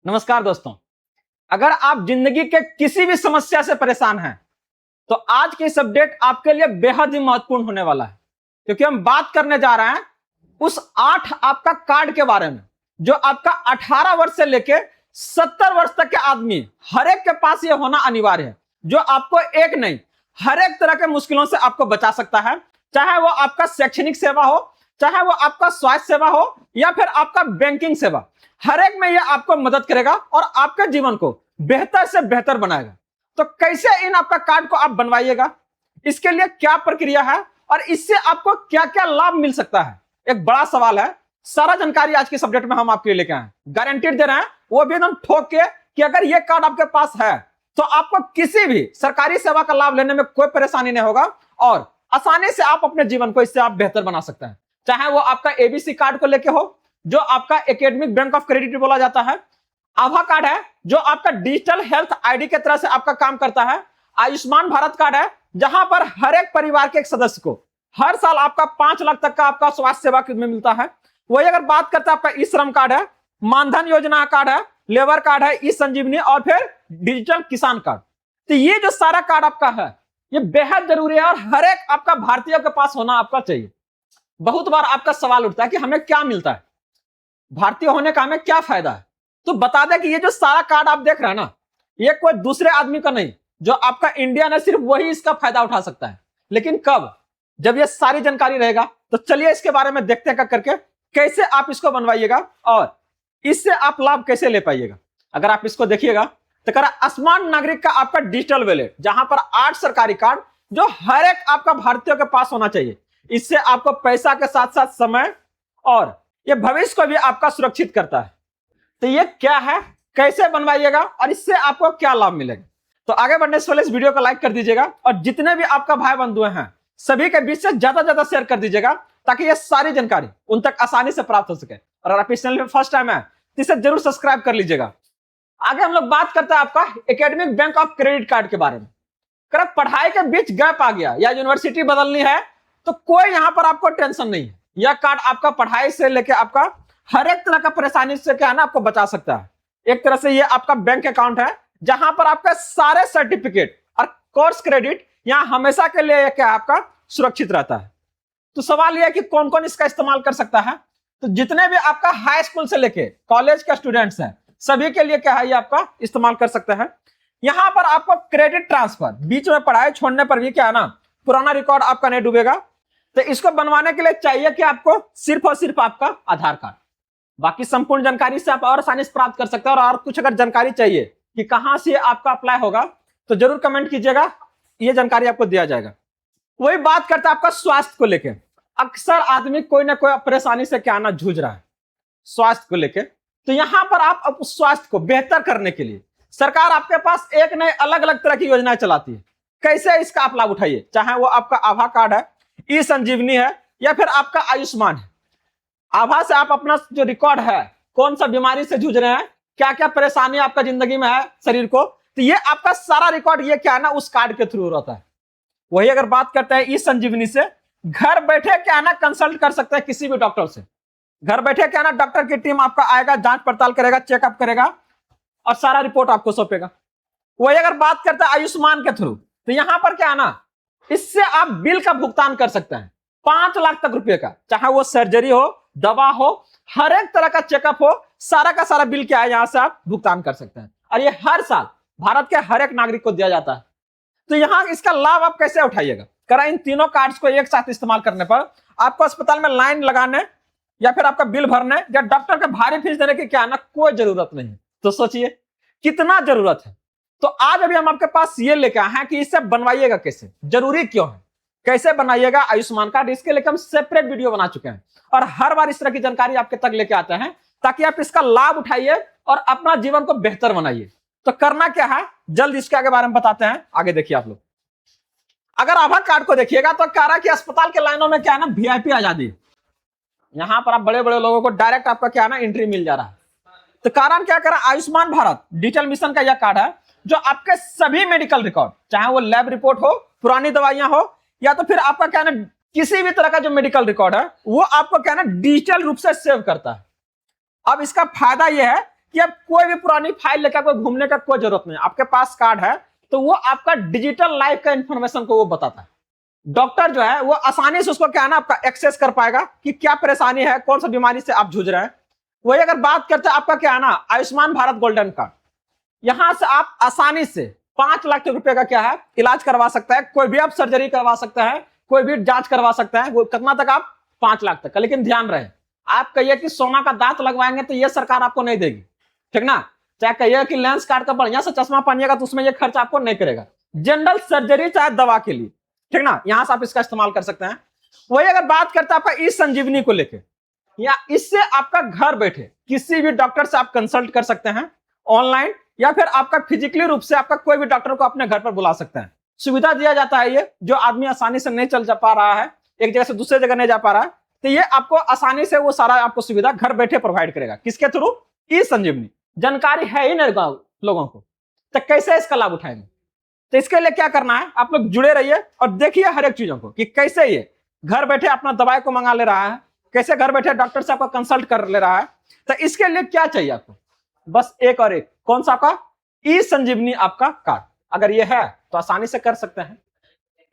नमस्कार दोस्तों। अगर आप जिंदगी के किसी भी समस्या से परेशान हैं तो आज की इस अपडेट आपके लिए बेहद ही महत्वपूर्ण होने वाला है, क्योंकि हम बात करने जा रहे हैं उस 8 आपका कार्ड के बारे में जो आपका 18 वर्ष से लेकर 70 वर्ष तक के आदमी हर एक के पास ये होना अनिवार्य है, जो आपको एक नहीं हर एक तरह के मुश्किलों से आपको बचा सकता है। चाहे वो आपका शैक्षणिक सेवा हो, चाहे वो आपका स्वास्थ्य सेवा हो या फिर आपका बैंकिंग सेवा, हर एक में यह आपको मदद करेगा और आपके जीवन को बेहतर से बेहतर बनाएगा। तो कैसे इन आपका कार्ड को आप बनवाइएगा, इसके लिए क्या प्रक्रिया है और इससे आपको क्या क्या लाभ मिल सकता है, एक बड़ा सवाल है। सारा जानकारी आज के सब्जेक्ट में हम आपके लिए लेके आए हैं, गारंटीड दे रहे हैं, वो भी एकदम ठोक के कि अगर ये कार्ड आपके पास है तो आपको किसी भी सरकारी सेवा का लाभ लेने में कोई परेशानी नहीं होगा और आसानी से आप अपने जीवन को इससे आप बेहतर बना सकते हैं। चाहे वो आपका एबीसी कार्ड को लेके हो, जो आपका एकेडमिक बैंक ऑफ क्रेडिट बोला जाता है, आभा कार्ड है जो आपका डिजिटल हेल्थ आईडी के तरह से आपका काम करता है, आयुष्मान भारत कार्ड है जहां पर हर एक परिवार के एक सदस्य को हर साल आपका 5 लाख तक का आपका स्वास्थ्य सेवा में मिलता है। वही अगर बात करते हैं आपका ई श्रम कार्ड है, मानधन योजना कार्ड है, लेबर कार्ड है, ई संजीवनी और फिर डिजिटल किसान कार्ड। तो ये जो सारा कार्ड आपका है ये बेहद जरूरी है और हर एक आपका भारतीय के पास होना आपका चाहिए। बहुत बार आपका सवाल उठता है कि हमें क्या मिलता है, भारतीय होने का हमें क्या फायदा है। तो बता दें कि ये जो सारा कार्ड आप देख रहे हैं ना, ये कोई दूसरे आदमी का नहीं, जो आपका इंडियन है सिर्फ वही इसका फायदा उठा सकता है। लेकिन कब, जब ये सारी जानकारी रहेगा तो चलिए इसके बारे में देखते हैं करके कैसे आप इसको बनवाइएगा और इससे आप लाभ कैसे ले पाइएगा। अगर आप इसको देखिएगा तो कह रहा आयुष्मान नागरिक का आपका डिजिटल वॉलेट, जहां पर 8 सरकारी कार्ड जो हर एक आपका भारतीय के पास होना चाहिए। इससे आपको पैसा के साथ साथ समय और ये भविष्य को भी आपका सुरक्षित करता है। तो ये क्या है, कैसे बनवाइएगा और इससे आपको क्या लाभ मिलेगा। तो आगे बढ़ने से पहले इस वीडियो को लाइक कर दीजिएगा और जितने भी आपका भाई बंधु हैं सभी के बीच से ज्यादा शेयर कर दीजिएगा, ताकि ये सारी जानकारी उन तक आसानी से प्राप्त हो सके। और अगर आप इस चैनल में फर्स्ट टाइम है तो इसे जरूर सब्सक्राइब कर लीजिएगा। आगे हम लोग बात करते हैं आपका academic bank of credit card के बारे में। अगर पढ़ाई के बीच गैप आ गया या यूनिवर्सिटी बदलनी है तो कोई यहां पर आपको टेंशन नहीं है। यह कार्ड आपका पढ़ाई से लेकर आपका हर एक तरह का परेशानी से क्या है ना आपको बचा सकता है। एक तरह से ये आपका बैंक अकाउंट है जहां पर आपका सारे सर्टिफिकेट और कोर्स क्रेडिट यहां हमेशा के लिए क्या आपका सुरक्षित रहता है। तो सवाल यह है कि कौन कौन इसका इस्तेमाल कर सकता है। तो जितने भी आपका हाई स्कूल से लेके कॉलेज के स्टूडेंट्स हैं सभी के लिए क्या है ये आपका इस्तेमाल कर सकते हैं। यहां पर आपको क्रेडिट ट्रांसफर, बीच में पढ़ाई छोड़ने पर भी क्या है ना पुराना रिकॉर्ड आपका नहीं डूबेगा। तो इसको बनवाने के लिए चाहिए कि आपको सिर्फ और सिर्फ आपका आधार कार्ड। बाकी संपूर्ण जानकारी से आप और आसानी से प्राप्त कर सकते हैं। और कुछ अगर जानकारी चाहिए कि कहां से आपका अप्लाई होगा तो जरूर कमेंट कीजिएगा, ये जानकारी आपको दिया जाएगा। वही बात करते हैं आपका स्वास्थ्य को लेकर। अक्सर आदमी कोई ना कोई परेशानी से क्या ना जूझ रहा है स्वास्थ्य को लेकर। तो यहां पर आप स्वास्थ्य को बेहतर करने के लिए सरकार आपके पास एक नए अलग अलग तरह की योजनाएं चलाती है। कैसे इसका आप लाभ उठाइए, चाहे वो आपका आभा कार्ड है, ई संजीवनी है या फिर आपका आयुष्मान है। आभा से आप अपना जो रिकॉर्ड है, कौन सा बीमारी से जूझ रहे हैं, क्या क्या परेशानी आपका जिंदगी में है शरीर को, तो ये आपका सारा रिकॉर्ड ये क्या है ना उस कार्ड के थ्रू रहता है। वही अगर बात करते हैं ई संजीवनी से, घर बैठे क्या ना कंसल्ट कर सकते हैं किसी भी डॉक्टर से। घर बैठे क्या ना डॉक्टर की टीम आपका आएगा, जांच पड़ताल करेगा, चेकअप करेगा और सारा रिपोर्ट आपको सौंपेगा। वही अगर बात करते हैं आयुष्मान के थ्रू, तो यहां पर क्या है ना इससे आप बिल का भुगतान कर सकते हैं 5 लाख तक रुपए का, चाहे वो सर्जरी हो, दवा हो, हर एक तरह का चेकअप हो, सारा का सारा बिल क्या है यहां से आप भुगतान कर सकते हैं। और ये हर साल भारत के हर एक नागरिक को दिया जाता है। तो यहां इसका लाभ आप कैसे उठाइएगा, करा इन तीनों कार्ड्स को एक साथ इस्तेमाल करने पर आपको अस्पताल में लाइन लगाने या फिर आपका बिल भरने या डॉक्टर का भारी फीस देने की क्या ना कोई जरूरत नहीं है। तो सोचिए कितना जरूरत है। तो आज अभी हम आपके पास ये लेके आए हैं कि इसे बनवाइएगा कैसे, जरूरी क्यों है, कैसे बनाइएगा आयुष्मान कार्ड। इसके लिए हम सेपरेट वीडियो बना चुके हैं और हर बार इस तरह की जानकारी आपके तक लेके आते हैं ताकि आप इसका लाभ उठाइए और अपना जीवन को बेहतर बनाइए। तो करना क्या है, जल्द इसके आगे बारे में बताते हैं, आगे देखिए आप लोग। अगर आभा कार्ड को देखिएगा तो कह रहा है कि अस्पताल के लाइनों में क्या है ना वीआईपी आजादी है। यहां पर आप बड़े बड़े लोगों को डायरेक्ट आपका क्या है ना एंट्री मिल जा रहा है। तो कारण क्या करा, आयुष्मान भारत डिजिटल मिशन का यह कार्ड है जो आपके सभी मेडिकल रिकॉर्ड, चाहे वो लैब रिपोर्ट हो, पुरानी दवाइयां हो या तो फिर आपका क्या ना किसी भी तरह का जो मेडिकल रिकॉर्ड है वो आपको क्या ना डिजिटल रूप से सेव करता है। अब इसका फायदा यह है कि अब कोई भी पुरानी फाइल लेकर कोई घूमने का कोई जरूरत नहीं। आपके पास कार्ड है तो वो आपका डिजिटल लाइफ का इंफॉर्मेशन को वो बताता है। डॉक्टर जो है वो आसानी से उसको क्या है ना आपका एक्सेस कर पाएगा कि क्या परेशानी है, कौन सा बीमारी से आप जूझ रहे हैं। वही अगर बात करते हैं आपका क्या है ना आयुष्मान भारत गोल्डन कार्ड, यहां से आप आसानी से 5 लाख रुपए का क्या है इलाज करवा सकता है। कोई भी आप सर्जरी करवा सकता है, कोई भी जांच करवा सकता है। वो कितना तक आप 5 लाख तक का। लेकिन ध्यान रहे, आप कहिए कि सोना का दांत लगवाएंगे तो ये सरकार आपको नहीं देगी, ठीक ना। चाहे कहिए कि लेंस काट का बढ़िया से चश्मा पहनिएगा तो उसमें ये खर्च आपको नहीं करेगा। जनरल सर्जरी चाहे दवा के लिए, ठीक ना, यहां से आप इसका इस्तेमाल कर सकते हैं। वही अगर बात करते हैं आपका ई संजीवनी को लेकर, या इससे आपका घर बैठे किसी भी डॉक्टर से आप कंसल्ट कर सकते हैं ऑनलाइन, या फिर आपका फिजिकली रूप से आपका कोई भी डॉक्टर को अपने घर पर बुला सकते हैं। सुविधा दिया जाता है ये, जो आदमी आसानी से नहीं चल जा पा रहा है, एक जगह से दूसरे जगह नहीं जा पा रहा है, तो ये आपको आसानी से वो सारा आपको सुविधा घर बैठे प्रोवाइड करेगा। किसके थ्रू? ई संजीवनी। जानकारी है ही नहीं लोगों को, तो कैसे इसका लाभ उठाएंगे। तो इसके लिए क्या करना है, आप लोग जुड़े रहिए और देखिए हर एक चीजों को कि कैसे ये घर बैठे अपना दवाई को मंगा ले रहा है, कैसे घर बैठे डॉक्टर से आपका कंसल्ट कर ले रहा है। तो इसके लिए क्या चाहिए आपको? बस एक और एक, कौन सा आपका? ई संजीवनी आपका कार्ड। अगर ये है तो आसानी से कर सकते हैं।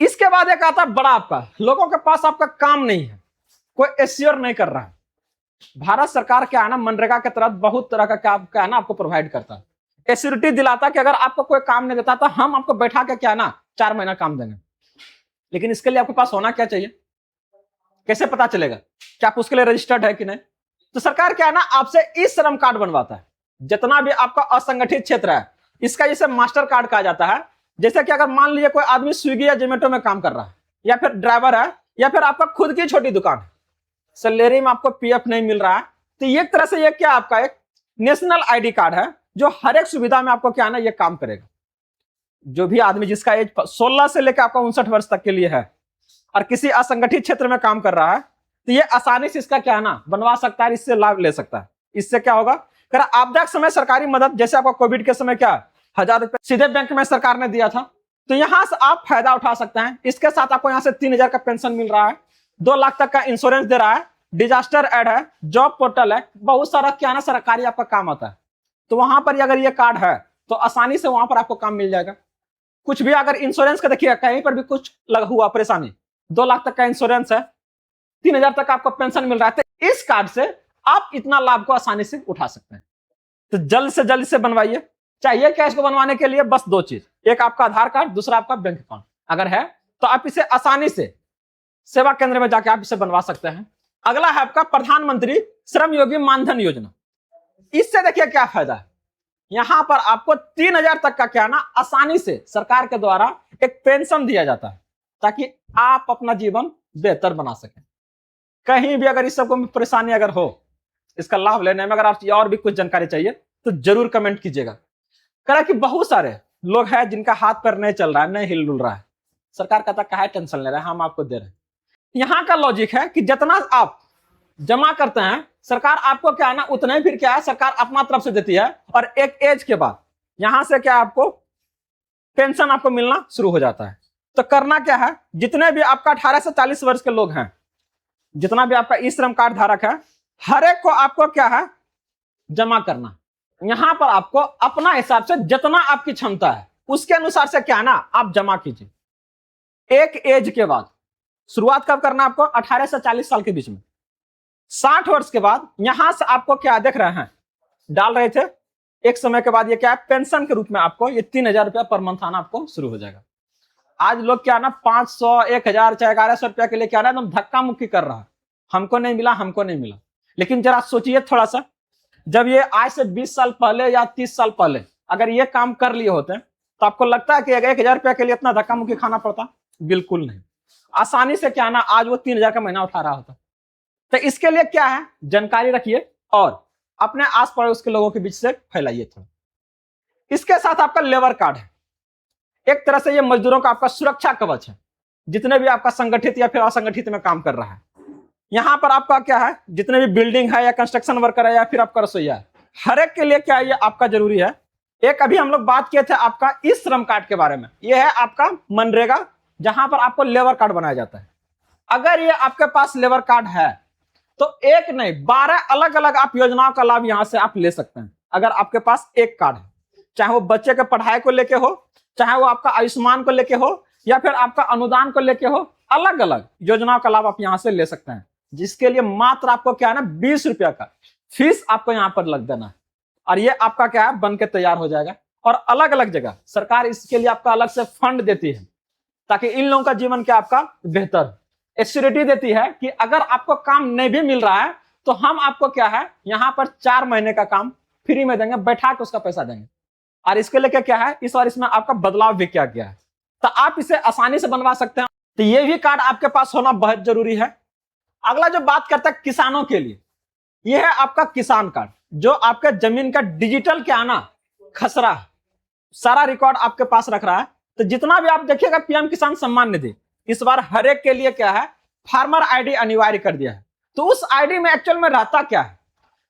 इसके बाद एक आता है बड़ा आपका, लोगों के पास आपका काम नहीं है, कोई एश्योर नहीं कर रहा है। भारत सरकार क्या है ना मनरेगा के तहत बहुत तरह का क्या है ना आपको प्रोवाइड करता है, एश्योरिटी दिलाता है कि अगर आपको कोई काम नहीं देता तो हम आपको बैठा के क्या है ना 4 महीना काम देंगे। लेकिन इसके लिए आपके पास होना क्या चाहिए? कैसे पता चलेगा कि आप उसके लिए रजिस्टर्ड है कि नहीं? तो सरकार क्या है ना आपसे ई श्रम कार्ड बनवाता है। जितना भी आपका असंगठित क्षेत्र है, इसका जैसे मास्टर कार्ड कहा जाता है। जैसे कि अगर मान लीजिए कोई आदमी स्विगी या जोमेटो में काम कर रहा है, या फिर ड्राइवर है, या फिर आपका खुद की छोटी दुकान है, सैलरी में आपको पीएफ नहीं मिल रहा है, तो एक तरह से ये क्या आपका एक नेशनल आईडी कार्ड है, जो हर एक सुविधा में आपको क्या ना ये काम करेगा। जो भी आदमी जिसका एज 16 से लेकर आपका 59 वर्ष तक के लिए है और किसी असंगठित क्षेत्र में काम कर रहा है, तो ये आसानी से इसका क्या है ना बनवा सकता है, इससे लाभ ले सकता है। इससे क्या होगा, अगर आपदा के समय सरकारी मदद, जैसे आपका कोविड के समय क्या 1000 रुपए सीधे बैंक में सरकार ने दिया था, तो यहां से आप फायदा उठा सकते हैं। इसके साथ आपको यहां से 3000 का पेंशन मिल रहा है, 2 लाख तक का इंश्योरेंस दे रहा है, डिजास्टर एड है, जॉब पोर्टल है, बहुत सारा क्या ना सरकारी आपका काम आता है। तो वहां पर अगर ये कार्ड है तो आसानी से वहां पर आपको काम मिल जाएगा। कुछ भी अगर इंश्योरेंस का देखिएगा कहीं पर भी कुछ लगा हुआ परेशानी, 2 लाख तक का इंश्योरेंस है, 3000 तक आपको पेंशन मिल रहा है, तो इस कार्ड से आप इतना लाभ को आसानी से उठा सकते हैं। तो जल्द से जल्द इसे बनवाइए। चाहिए क्या इसको बनवाने के लिए? बस 2 चीज, एक आपका आधार कार्ड, दूसरा आपका बैंक अकाउंट। अगर है तो आप इसे आसानी से सेवा केंद्र में जाकर आप इसे बनवा सकते हैं। अगला है आपका प्रधानमंत्री श्रम योगी मानधन योजना। इससे देखिए क्या फायदा है, यहां पर आपको 3000 तक का क्या ना आसानी से सरकार के द्वारा एक पेंशन दिया जाता है, ताकि आप अपना जीवन बेहतर बना सकें। कहीं भी अगर इस सबको परेशानी अगर हो, इसका लाभ लेने में अगर आप और भी कुछ जानकारी चाहिए तो जरूर कमेंट कीजिएगा। कह कि बहुत सारे लोग हैं जिनका हाथ पैर नहीं चल रहा है, नहीं हिल डुल रहा है, सरकार कहता काहे टेंशन ले रहा है, हम आपको दे रहे हैं। यहां का लॉजिक है कि जितना आप जमा करते हैं सरकार आपको क्या है ना उतना ही फिर क्या है सरकार अपना तरफ से देती है, और एक एज के बाद यहां से क्या आपको पेंशन आपको मिलना शुरू हो जाता है। तो करना क्या है, जितने भी आपका 18 से 40 वर्ष के लोग हैं, जितना भी आपका ई श्रम कार्ड धारक है, हर एक को आपको क्या है जमा करना। यहां पर आपको अपना हिसाब से जितना आपकी क्षमता है उसके अनुसार से क्या है ना आप जमा कीजिए। एक एज के बाद शुरुआत कब करना आपको? 18 से 40 साल के बीच में। 60 वर्ष के बाद यहां से आपको क्या देख रहे हैं डाल रहे थे, एक समय के बाद ये क्या है पेंशन के रूप में आपको ये 3000 रुपया पर मंथ आना आपको शुरू हो जाएगा। आज लोग क्या ना 500, 1000 चाहे 1100 रुपया के लिए क्या ना एकदम धक्का मुक्की कर रहा है, हमको नहीं मिला, हमको नहीं मिला। लेकिन जरा सोचिए थोड़ा सा, जब ये आज से 20 साल पहले या 30 साल पहले अगर ये काम कर लिए होते तो आपको लगता है कि अगर 1000 रुपया के लिए इतना धक्का मुक्की खाना पड़ता? बिल्कुल नहीं। आसानी से क्या ना आज वो 3000 का महीना उठा रहा होता। तो इसके लिए क्या है जानकारी रखिए और अपने आस पड़ोस के लोगों के बीच से फैलाइए थोड़ा। इसके साथ आपका लेबर कार्ड है, एक तरह से ये मजदूरों का आपका सुरक्षा कवच है, जितने भी आपका संगठित या फिर असंगठित में काम कर रहा है। यहां पर आपका क्या है जितने भी बिल्डिंग है या कंस्ट्रक्शन वर्कर है या फिर आपका रसोईया है, हर एक के लिए क्या ये आपका जरूरी है। एक अभी हम लोग बात किए थे आपका इस श्रम कार्ड के बारे में, यह है आपका मनरेगा, जहां पर आपको लेबर कार्ड बनाया जाता है। अगर ये आपके पास लेबर कार्ड है तो एक नहीं 12 अलग अलग आप योजनाओं का लाभ यहां से आप ले सकते हैं। अगर आपके पास एक कार्ड है, चाहे वो बच्चे के पढ़ाई को लेके हो, चाहे वो आपका आयुष्मान को लेके हो, या फिर आपका अनुदान को लेके हो, अलग अलग योजनाओं का लाभ आप यहां से ले सकते हैं, जिसके लिए मात्र आपको क्या है ना 20 रुपया का फीस आपको यहां पर लग देना है, और ये आपका क्या है बन के तैयार हो जाएगा। और अलग अलग जगह सरकार इसके लिए आपका अलग से फंड देती है, ताकि इन लोगों का जीवन क्या आपका बेहतर, एश्योरिटी देती है कि अगर आपको काम नहीं भी मिल रहा है तो हम आपको क्या है यहाँ पर 4 महीने का काम फ्री में देंगे, बैठा के उसका पैसा देंगे। और इसके लेके क्या है, इस बार इसमें आपका बदलाव भी किया गया है, तो आप इसे आसानी से बनवा सकते हैं। तो ये भी कार्ड आपके पास होना बहुत जरूरी है। अगला जो बात करता है किसानों के लिए, यह है आपका किसान कार्ड, जो आपके जमीन का डिजिटल क्या है ना खसरा, सारा रिकॉर्ड आपके पास रख रहा है। तो जितना भी आप देखिएगा पीएम किसान सम्मान निधि इस बार हर एक के लिए क्या है फार्मर आईडी अनिवार्य कर दिया है। तो उस आईडी में एक्चुअल में रहता क्या है,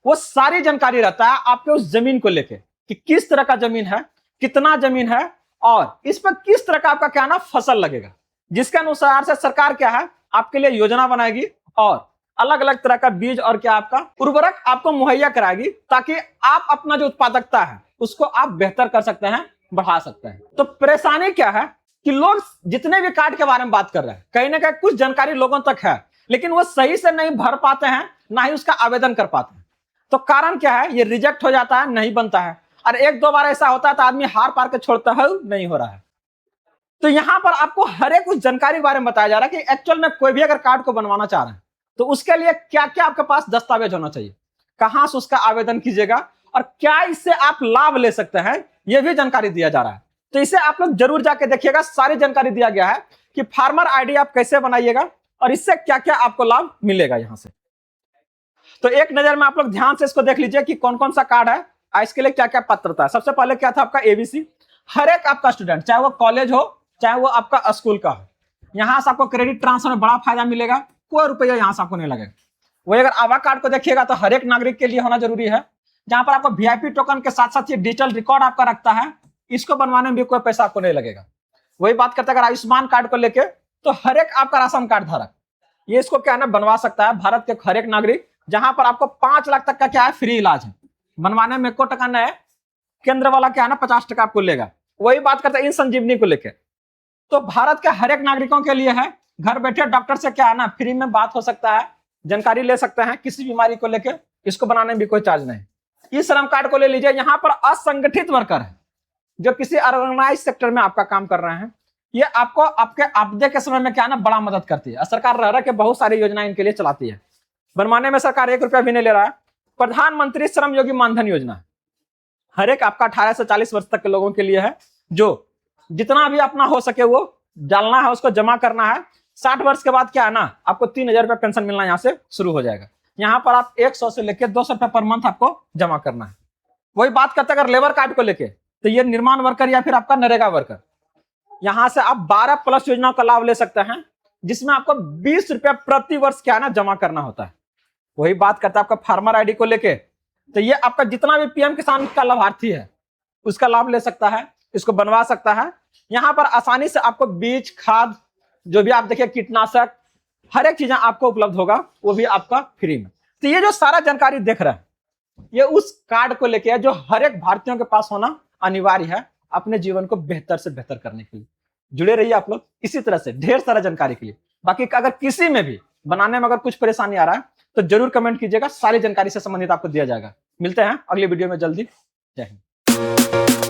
वो सारी जानकारी रहता है आपके उस जमीन को लेके कि किस तरह का जमीन है, कितना जमीन है, और इस पर किस तरह का आपका क्या ना फसल लगेगा, जिसके अनुसार से सरकार क्या है आपके लिए योजना बनाएगी और अलग अलग तरह का बीज और क्या आपका उर्वरक आपको मुहैया कराएगी, ताकि आप अपना जो उत्पादकता है उसको आप बेहतर कर सकते हैं, बढ़ा सकते हैं। तो परेशानी क्या है कि लोग जितने भी कार्ड के बारे में बात कर रहे हैं, कहीं ना कहीं कुछ जानकारी लोगों तक है, लेकिन वो सही से नहीं भर पाते हैं, ना ही उसका आवेदन कर पाते हैं। तो कारण क्या है, ये रिजेक्ट हो जाता है, नहीं बनता है, और एक दो बार ऐसा होता है तो आदमी हार पार के छोड़ता है, नहीं हो रहा है। तो यहां पर आपको हर एक उस जानकारी के बारे में बताया जा रहा है कि एक्चुअल में कोई भी अगर कार्ड को बनवाना चाह रहे हैं तो उसके लिए क्या क्या आपके पास दस्तावेज होना चाहिए, कहां से उसका आवेदन कीजिएगा, और क्या इससे आप लाभ ले सकते हैं, यह भी जानकारी दिया जा रहा है। तो इसे आप लोग जरूर जाके देखिएगा, सारी जानकारी दिया गया है कि फार्मर आईडी आप कैसे बनाइएगा और इससे क्या क्या आपको लाभ मिलेगा यहां से। तो एक नजर में आप लोग ध्यान से इसको देख लीजिए कि कौन कौन सा कार्ड है, इसके लिए क्या क्या पात्रता है। सबसे पहले क्या था आपका एबीसी, हर एक आपका स्टूडेंट चाहे वो कॉलेज हो चाहे वो आपका स्कूल का हो, यहां से आपको क्रेडिट ट्रांसफर में बड़ा फायदा मिलेगा, कोई रुपया यहां से आपको नहीं लगेगा। वही अगर आभा कार्ड को देखिएगा तो हर एक नागरिक के लिए होना जरूरी है, जहां पर आपको वीआईपी टोकन के साथ साथ ये डिजिटल रिकॉर्ड आपका रखता है, इसको बनवाने में भी कोई पैसा आपको नहीं लगेगा। वही बात करते हैं अगर आयुष्मान कार्ड को लेके, तो हर एक आपका राशन कार्ड धारक ये इसको क्या है बनवा सकता है, भारत के हर एक नागरिक, जहां पर आपको 5 लाख तक का क्या है फ्री इलाज है, बनवाने में 1 टका नहीं है, केंद्र वाला क्या है ना 50 टका आपको लेगा। वही बात करते हैं इन संजीवनी को लेके, तो भारत के हर एक नागरिकों के लिए है, घर बैठे डॉक्टर से क्या है ना फ्री में बात हो सकता है, जानकारी ले सकते हैं किसी बीमारी को लेके, इसको बनाने में भी कोई चार्ज नहीं। इस श्रम कार्ड को ले लीजिए, यहाँ पर असंगठित वर्कर है जो किसी ऑर्गेनाइज सेक्टर में आपका काम कर रहे हैं, ये आपको आपके आपदे के समय में क्या है ना बड़ा मदद करती है। सरकार रह के बहुत सारी योजनाएं इनके लिए चलाती है, बनवाने में सरकार 1 रुपया भी नहीं ले रहा है। प्रधानमंत्री श्रम योगी मानधन योजना हर एक आपका 18 से 40 वर्ष तक के लोगों के लिए है, जो जितना भी अपना हो सके वो डालना है, उसको जमा करना है। 60 वर्ष के बाद क्या है ना आपको 3000 रुपया पेंशन मिलना यहाँ से शुरू हो जाएगा। यहाँ पर आप 100 से लेकर 200 रुपया पर मंथ आपको जमा करना है। वही बात करते अगर लेबर कार्ड को लेके, तो ये निर्माण वर्कर या फिर आपका नरेगा वर्कर, यहां से आप 12+ योजनाओं का लाभ ले सकते हैं, जिसमें आपको 20 रुपया प्रति वर्ष क्या है ना जमा करना होता है। वही बात करता है आपका फार्मर आईडी को लेके, तो ये आपका जितना भी पीएम किसान का लाभार्थी है उसका लाभ ले सकता है, इसको बनवा सकता है। यहाँ पर आसानी से आपको बीज, खाद, जो भी आप देखिए कीटनाशक, हर एक चीजें आपको उपलब्ध होगा, वो भी आपका फ्री में। तो ये जो सारा जानकारी देख रहे हैं, ये उस कार्ड को लेके है जो हर एक भारतीयों के पास होना अनिवार्य है अपने जीवन को बेहतर से बेहतर करने के लिए। जुड़े रहिए आप लोग इसी तरह से ढेर सारा जानकारी के लिए। बाकी अगर किसी में भी बनाने में अगर कुछ परेशानी आ रहा है तो जरूर कमेंट कीजिएगा, सारी जानकारी से संबंधित आपको दिया जाएगा। मिलते हैं अगली वीडियो में जल्दी। जय हिंद।